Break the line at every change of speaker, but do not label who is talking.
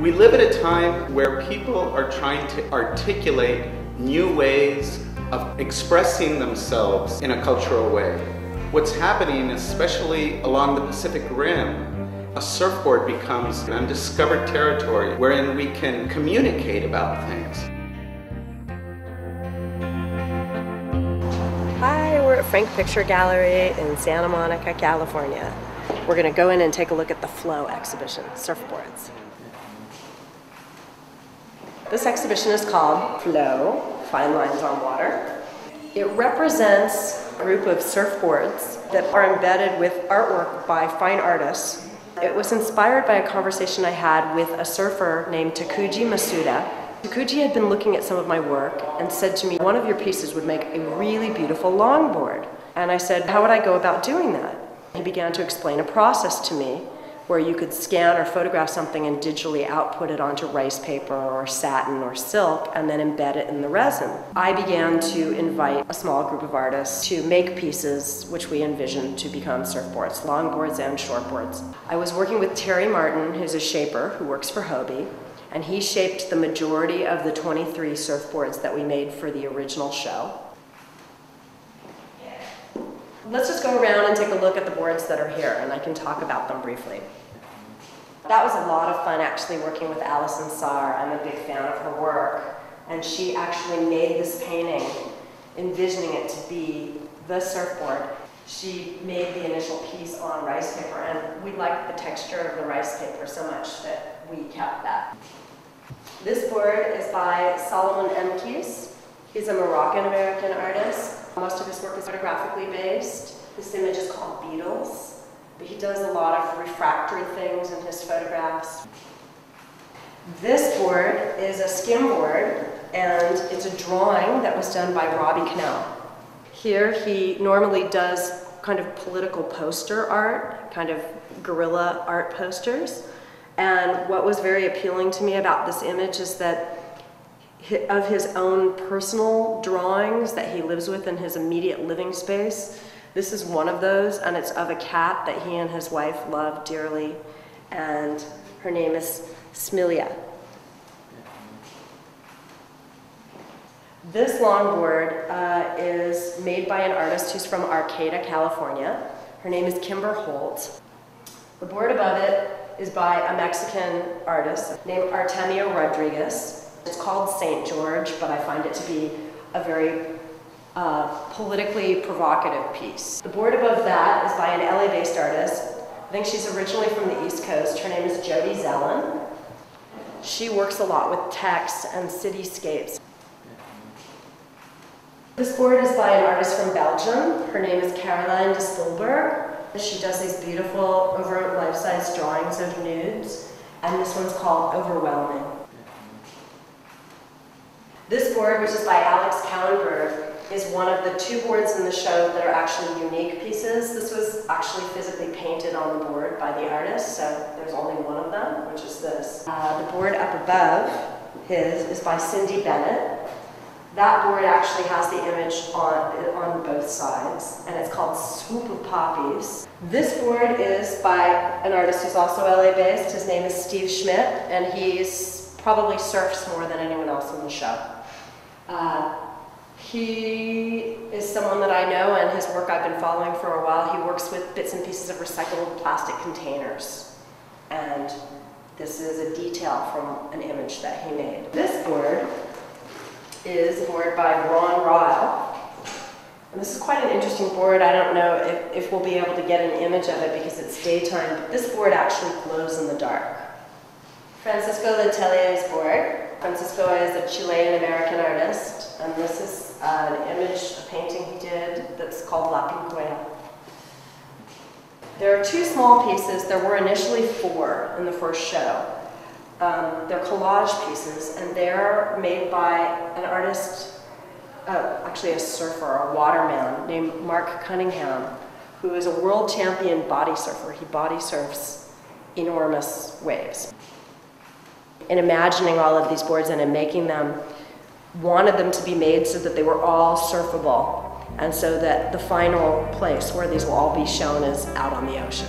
We live at a time where people are trying to articulate new ways of expressing themselves in a cultural way. What's happening, especially along the Pacific Rim, a surfboard becomes an undiscovered territory wherein we can communicate about things.
Hi, we're at Frank Picture Gallery in Santa Monica, California. We're going to go in and take a look at the Flow exhibition, surfboards. This exhibition is called Flow, Fine Lines on Water. It represents a group of surfboards that are embedded with artwork by fine artists. It was inspired by a conversation I had with a surfer named Takuji Masuda. Takuji had been looking at some of my work and said to me, one of your pieces would make a really beautiful longboard. And I said, how would I go about doing that? He began to explain a process to me where you could scan or photograph something and digitally output it onto rice paper or satin or silk and then embed it in the resin. I began to invite a small group of artists to make pieces which we envisioned to become surfboards, longboards and shortboards. I was working with Terry Martin, who's a shaper who works for Hobie, and he shaped the majority of the 23 surfboards that we made for the original show. Let's just go around and take a look at the boards that are here, and I can talk about them briefly. That was a lot of fun actually working with Alison Saar. I'm a big fan of her work, and she actually made this painting, envisioning it to be the surfboard. She made the initial piece on rice paper, and we liked the texture of the rice paper so much that we kept that. This board is by Solomon Mkis. He's a Moroccan-American artist. Most of his work is photographically based. This image is called Beetles, but he does a lot of refractory things in his photographs. This board is a skim board, and it's a drawing that was done by Robbie Cannell. Here he normally does kind of political poster art, kind of guerrilla art posters. And what was very appealing to me about this image is that of his own personal drawings that he lives with in his immediate living space. This is one of those, and it's of a cat that he and his wife love dearly, and her name is Smilia. This longboard is made by an artist who's from Arcata, California. Her name is Kimber Holt. The board above it is by a Mexican artist named Artemio Rodriguez. It's called St. George, but I find it to be a very politically provocative piece. The board above that is by an LA-based artist. I think she's originally from the East Coast. Her name is Jody Zellen. She works a lot with text and cityscapes. This board is by an artist from Belgium. Her name is Caroline de Stolberg. She does these beautiful, over life-size drawings of nudes, and this one's called Overwhelming. This board, which is by Alex Cowenberg, is one of the two boards in the show that are actually unique pieces. This was actually physically painted on the board by the artist, so there's only one of them, which is this. The board up above his is by Cindy Bennett. That board actually has the image on both sides, and it's called Swoop of Poppies. This board is by an artist who's also LA-based. His name is Steve Schmidt, and he's probably surfs more than anyone else in the show. He is someone that I know, and his work I've been following for a while. He works with bits and pieces of recycled plastic containers, and this is a detail from an image that he made. This board is a board by Ron Ryle. And this is quite an interesting board. I don't know if we'll be able to get an image of it because it's daytime, but this board actually glows in the dark. Francisco Letelier's board. Francisco is a Chilean-American artist, and this is an image, a painting he did that's called La Pincuera. There are two small pieces. There were initially 4 in the first show. They're collage pieces, and they're made by an artist, actually a surfer, a waterman, named Mark Cunningham, who is a world champion body surfer. He body surfs enormous waves. In imagining all of these boards and in making them, wanted them to be made so that they were all surfable, and so that the final place where these will all be shown is out on the ocean.